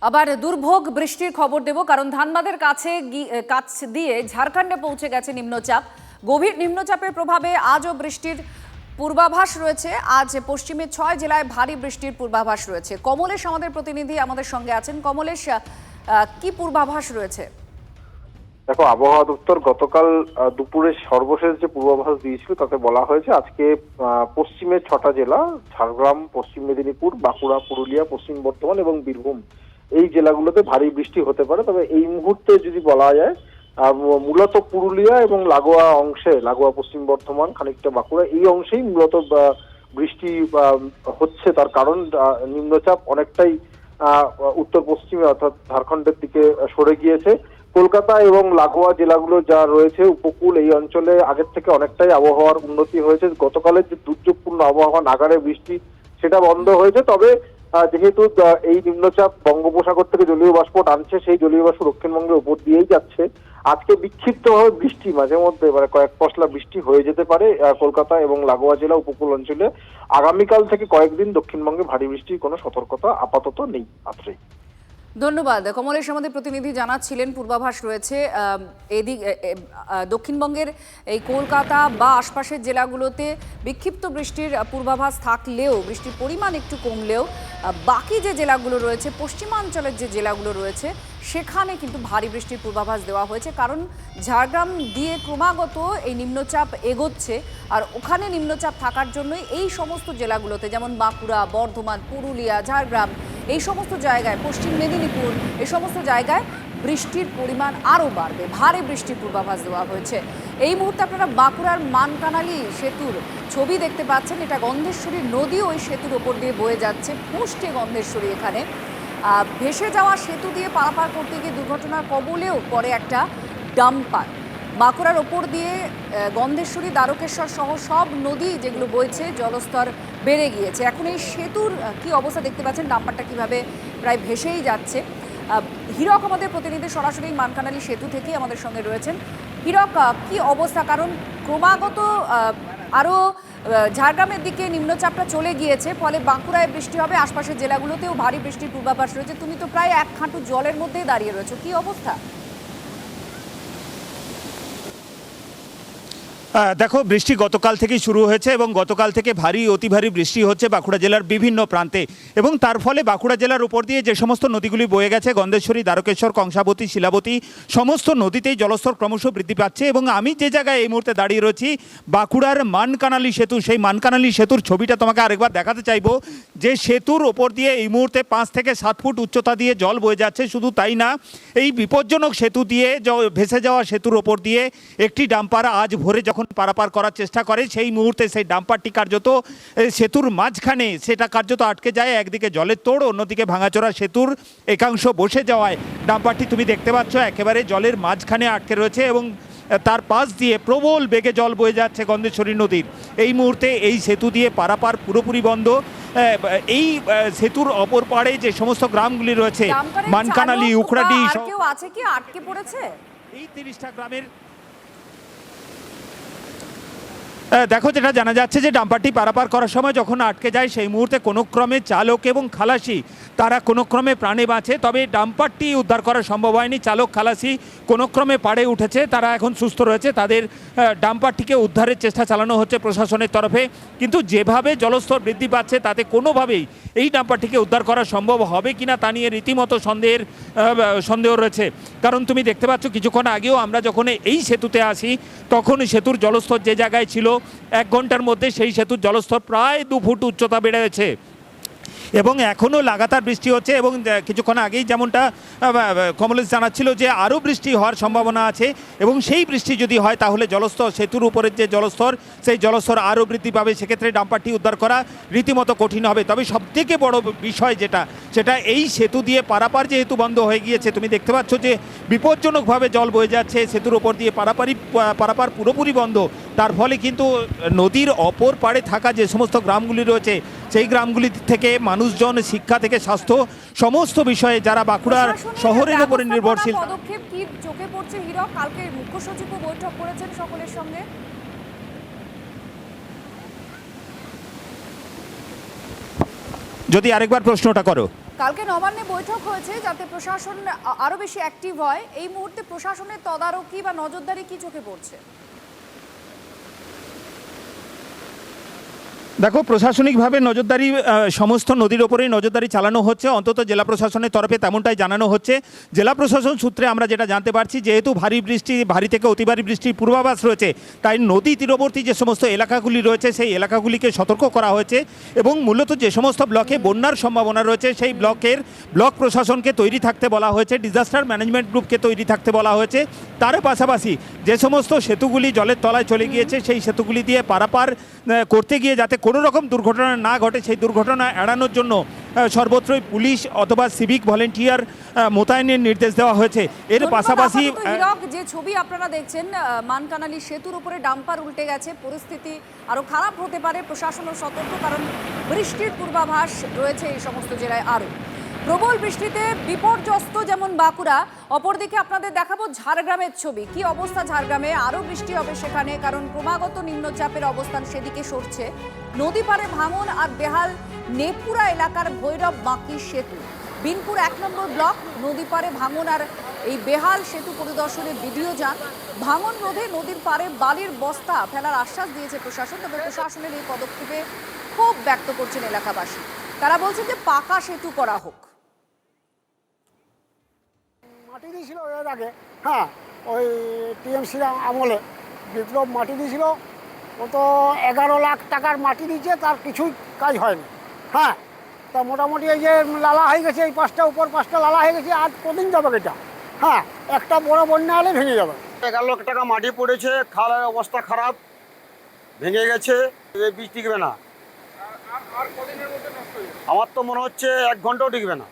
আবার দুর্ভোগ বৃষ্টির খবর দেব, কারণ ধানবাদের কাছ দিয়ে ঝাড়খণ্ডে পৌঁছে গেছে নিম্নচাপ। গভীর নিম্নচাপের প্রভাবে আজও বৃষ্টির পূর্বাভাস রয়েছে। আজ পশ্চিমে 6 জেলায় ভারী বৃষ্টির পূর্বাভাস রয়েছে। কমলেশ আমাদের প্রতিনিধি আমাদের সঙ্গে আছেন। কমলেশ, কি পূর্বাভাস রয়েছে? দেখো, আবহাওয়া দপ্তর গতকাল দুপুরে সর্বশেষ যে পূর্বাভাস দিয়েছিল তাতে বলা হয়েছে আজকে পশ্চিমের 6টা জেলা ঝাড়গ্রাম, পশ্চিম মেদিনীপুর, বাঁকুড়া, পুরুলিয়া, পশ্চিম বর্ধমান এবং বীরভূম এই জেলাগুলোতে ভারী বৃষ্টি হতে পারে। তবে এই মুহূর্তে যদি বলা যায় মূলত পুরুলিয়া এবং লাগোয়া পশ্চিম বর্ধমান, খানিকটা বাঁকুড়া এই অংশেই মূলত বৃষ্টি হচ্ছে। তার কারণ নিম্নচাপ অনেকটাই উত্তর পশ্চিমে অর্থাৎ ঝাড়খণ্ডের দিকে সরে গিয়েছে। কলকাতা এবং লাগোয়া জেলাগুলো যা রয়েছে উপকূল, এই অঞ্চলে আগের থেকে অনেকটাই আবহাওয়ার উন্নতি হয়েছে। গতকালের যে দুর্যোগপূর্ণ আবহাওয়া, নাগারে বৃষ্টি, সেটা বন্ধ হয়েছে। তবে যেহেতু এই নিম্নচাপ বঙ্গোপসাগর থেকে জলীয় বাষ্প টানছে, সেই জলীয় বাষ্প দক্ষিণবঙ্গের উপর দিয়েই যাচ্ছে। আজকে বিক্ষিপ্তভাবে বৃষ্টি মাঝে মধ্যে কয়েক পশলা বৃষ্টি হয়ে যেতে পারে কলকাতা এবং লাগোয়া জেলা উপকূল অঞ্চলে। আগামীকাল থেকে কয়েকদিন দক্ষিণবঙ্গে ভারী বৃষ্টির কোনো সতর্কতা আপাতত নেই। ধন্যবাদ কমলেশ, আমাদের প্রতিনিধি জানাচ্ছিলেন পূর্বাভাস রয়েছে। দক্ষিণবঙ্গের এই কলকাতা বা আশপাশের জেলাগুলোতে বিক্ষিপ্ত বৃষ্টির পূর্বাভাস থাকলেও, বৃষ্টির পরিমাণ একটু কমলেও বাকি যে জেলাগুলো রয়েছে, পশ্চিমাঞ্চলের যে জেলাগুলো রয়েছে, সেখানে কিন্তু ভারী বৃষ্টির পূর্বাভাস দেওয়া হয়েছে। কারণ ঝাড়গ্রাম দিয়ে ক্রমাগত এই নিম্নচাপ এগোচ্ছে, আর ওখানে নিম্নচাপ থাকার জন্যই এই সমস্ত জেলাগুলোতে, যেমন বাঁকুড়া, বর্ধমান, পুরুলিয়া, ঝাড়গ্রাম, এই সমস্ত জায়গায়, পশ্চিম মেদিনীপুর, এই সমস্ত জায়গায় বৃষ্টির পরিমাণ আরও বাড়বে। ভারী বৃষ্টির পূর্বাভাস দেওয়া হয়েছে। এই মুহূর্তে আপনারা বাঁকুড়ার মানকানালি সেতুর ছবি দেখতে পাচ্ছেন। এটা গন্ধেশ্বরী নদী ওই সেতুর ওপর দিয়ে বয়ে যাচ্ছে। পুষ্টে গন্ধেশ্বরী এখানে ভেসে যাওয়া সেতু দিয়ে পারাপার করতে গিয়ে দুর্ঘটনার কবলেও পড়ে একটা ডাম্পার। বাঁকুড়ার ওপর দিয়ে গন্ধেশ্বরী, দ্বারকেশ্বর সহ সব নদী যেগুলো বইছে, জলস্তর বেড়ে গিয়েছে। এখন এই সেতুর কি অবস্থা দেখতে পাচ্ছেন, ডাম্পারটা কিভাবে প্রায় ভেসেই যাচ্ছে। হীরক আমাদের প্রতিনিধি সরাসরি মানকানালি সেতু থেকেই আমাদের সঙ্গে রয়েছেন। হীরক, কি অবস্থা? কারণ ক্রমাগত আরও ঝাড়গ্রামের দিকে নিম্নচাপটা চলে গিয়েছে, ফলে বাঁকুড়ায় বৃষ্টি হবে, আশপাশের জেলাগুলোতেও ভারী বৃষ্টির পূর্বাভাস রয়েছে। তুমি তো প্রায় এক হাঁটু জলের মধ্যেই দাঁড়িয়ে রয়েছো, কি অবস্থা? দেখো, বৃষ্টি গতকাল থেকেই শুরু হয়েছে এবং গতকাল থেকে ভারী অতি ভারী বৃষ্টি হচ্ছে বাঁকুড়া জেলার বিভিন্ন প্রান্তে, এবং তার ফলে বাঁকুড়া জেলার উপর দিয়ে যে সমস্ত নদীগুলি বয়ে গেছে, গন্ধেশ্বরী, দ্বারকেশ্বর, কংসাবতী, শিলাবতী, সমস্ত নদীতেই জলস্তর ক্রমশ বৃদ্ধি পাচ্ছে। এবং আমি যে জায়গায় এই মুহূর্তে দাঁড়িয়ে রয়েছি, বাঁকুড়ার মানকানালি সেতু, সেই মানকানালি সেতুর ছবিটা তোমাকে আরেকবার দেখাতে চাইবো। যে সেতুর ওপর দিয়ে এই মুহূর্তে 5 থেকে 7 ফুট উচ্চতা দিয়ে জল বয়ে যাচ্ছে। শুধু তাই না, এই বিপজ্জনক সেতু দিয়ে, ভেসে যাওয়া সেতুর ওপর দিয়ে একটি ডাম্পার আজ ভোরে যখন পারাপার করার চেষ্টা করে, সেই মুহূর্তে সেই ডাম্পারটি কার্যত সেতুর মাঝখানে সেটা কার্যত আটকে যায়। একদিকে জলের তোড়, অন্যদিকে ভাঙাচোরা সেতুর একাংশ বসে যাওয়ায় ডাম্পারটি তুমি দেখতে পাচ্ছ একেবারে জলের মাঝখানে আটকে রয়েছে, এবং তার পাশ দিয়ে প্রবল বেগে জল বয়ে যাচ্ছে গন্ধেশ্বরী নদীর। এই মুহূর্তে এই সেতু দিয়ে পারাপার পুরোপুরি বন্ধ। এই সেতুর অপর পাড়ে যে সমস্ত গ্রামগুলি রয়েছে, মানকানালি, উখড়াডি, কেউ আছে কি আটকে পড়েছে? এই 30টা গ্রামের দেখো, যেটা জানা যাচ্ছে যে ডাম্পারটি পারাপার করার সময় যখন আটকে যায়, সেই মুহূর্তে কোনো ক্রমে চালক এবং খালাসি তারা কোনো ক্রমে প্রাণে বাঁচে। তবে ডাম্পারটি উদ্ধার করা সম্ভব হয়নি। চালক, খালাসি কোনো ক্রমে পাড়ে উঠেছে, তারা এখন সুস্থ রয়েছে। তাদের ডাম্পারটিকে উদ্ধারের চেষ্টা চালানো হচ্ছে প্রশাসনের তরফে। কিন্তু যেভাবে জলস্তর বৃদ্ধি পাচ্ছে, তাতে কোনোভাবেই এই ডাম্পারটিকে উদ্ধার করা সম্ভব হবে কিনা তা নিয়ে রীতিমতো সন্দেহ রয়েছে। কারণ তুমি দেখতে পাচ্ছ, কিছুক্ষণ আগেও আমরা যখন এই সেতুতে আসি, তখন সেতুর জলস্তর যে জায়গায় ছিল, 1 ঘন্টার মধ্যে সেই সেতুর জলস্তর প্রায় 2 ফুট উচ্চতা বেড়েছে, এবং এখনও লাগাতার বৃষ্টি হচ্ছে। এবং কিছুক্ষণ আগেই যেমনটা কমলেশ জানাচ্ছিল যে আরও বৃষ্টি হওয়ার সম্ভাবনা আছে, এবং সেই বৃষ্টি যদি হয় তাহলে জলস্তর, সেতুর উপরের যে জলস্তর, সেই জলস্তর আরও বৃদ্ধি পাবে। সেক্ষেত্রে ডাম্পারটি উদ্ধার করা রীতিমতো কঠিন হবে। তবে সবথেকে বড় বিষয় সেটা এই সেতু দিয়ে পারাপার যেহেতু বন্ধ হয়ে গিয়েছে, তুমি দেখতে পাচ্ছ যে বিপজ্জনকভাবে জল বয়ে যাচ্ছে, সেতুর উপর দিয়ে পারাপার পুরোপুরি বন্ধ। তার ফলে কিন্তু নদীর অপর পাড়ে থাকা যে সমস্ত গ্রামগুলি রয়েছে, সেই গ্রামগুলি থেকে মানুষজন, শিক্ষা থেকে স্বাস্থ্য, সমস্ত বিষয়ে যারা বাঁকুড়ার শহরের উপরে নির্ভরশীল। পদক্ষেপ কি চোখে পড়ছে হীরক? কালকে মুখ্য সচিবও বৈঠক করেছেন সকলের সঙ্গে। যদি আরেকবার প্রশ্নটা করো। কালকে নবান্নে বৈঠক হয়েছে যাতে প্রশাসন আরো বেশি অ্যাক্টিভ হয়। এই মুহূর্তে প্রশাসনের তদারকি বা নজরদারি কি চোখে পড়ছে? দেখো, প্রশাসনিকভাবে নজরদারি সমস্ত নদীর ওপরেই নজরদারি চালানো হচ্ছে, অন্তত জেলা প্রশাসনের তরফে তেমনটাই জানানো হচ্ছে। জেলা প্রশাসন সূত্রে আমরা যেটা জানতে পারছি, যেহেতু ভারী থেকে অতি ভারী বৃষ্টির পূর্বাভাস রয়েছে, তাই নদী তীরবর্তী যে সমস্ত এলাকাগুলি রয়েছে সেই এলাকাগুলিকে সতর্ক করা হয়েছে এবং মূলত যে সমস্ত ব্লকে বন্যার সম্ভাবনা রয়েছে সেই ব্লক প্রশাসনকে তৈরি থাকতে বলা হয়েছে, ডিজাস্টার ম্যানেজমেন্ট গ্রুপকে তৈরি থাকতে বলা হয়েছে। তার পাশাপাশি যে সমস্ত সেতুগুলি জলের তলায় চলে গিয়েছে সেই সেতুগুলি দিয়ে পারাপার করতে গিয়ে যাতে কোনো রকম দুর্ঘটনা না ঘটে, সেই দুর্ঘটনা এড়ানোর জন্য সর্বত্রই পুলিশ অথবা সিভিক ভলেন্টিয়ার মোতায়েনের নির্দেশ দেওয়া হয়েছে। এর পাশাপাশি হীরক, যে ছবি আপনারা দেখছেন, মানকানালি সেতুর উপরে ডাম্পার উল্টে গেছে, পরিস্থিতি আরো খারাপ হতে পারে, প্রশাসনও সতর্ক, কারণ বৃষ্টির পূর্বাভাস রয়েছে এই সমস্ত জেলায়। আরো প্রবল বৃষ্টিতে বিপর্যস্ত যেমন বাঁকুড়া, অপরদিকে আপনাদের দেখাবো ঝাড়গ্রামের ছবি। কি অবস্থা ঝাড়গ্রামে? আরো বৃষ্টি হবে সেখানে, কারণ ক্রমাগত নিম্নচাপের অবস্থান সেদিকে সরছে। নদী পারে ভাঙন আর বেহাল নেপুরা এলাকার ভৈরব বাঁকি সেতু। বিনপুর 1 নম্বর ব্লক, নদী পারে ভাঙন আর এই বেহাল সেতু পরিদর্শনে ভিডিও যান। ভাঙন রোধে নদীর পারে বালির বস্তা ফেলার আশ্বাস দিয়েছে প্রশাসন, তবে প্রশাসনের এই পদক্ষেপে ক্ষোভ ব্যক্ত করছেন এলাকাবাসী। তারা বলছেন যে পাকা সেতু করা হোক। মাটি দিয়েছিল এর আগে, হ্যাঁ, ওই টিএমসির আমলে বিপ্লব মাটি দিয়েছিল, ও তো 11 লাখ টাকার মাটি দিয়েছে, তার কিছুই কাজ হয়নি। হ্যাঁ, তা মোটামুটি এই যে লালা হয়ে গেছে, এই পাঁচটা উপর 5টা লালা হয়ে গেছে, আর কদিন যাবে এটা? হ্যাঁ, একটা বড় বন্যা হলে ভেঙে যাবে। 11 লাখ টাকা মাটি পড়েছে, খালের অবস্থা খারাপ, ভেঙে গেছে, এই বীজ টিকবে না। আমার তো মনে হচ্ছে 1 ঘন্টাও টিকবে না।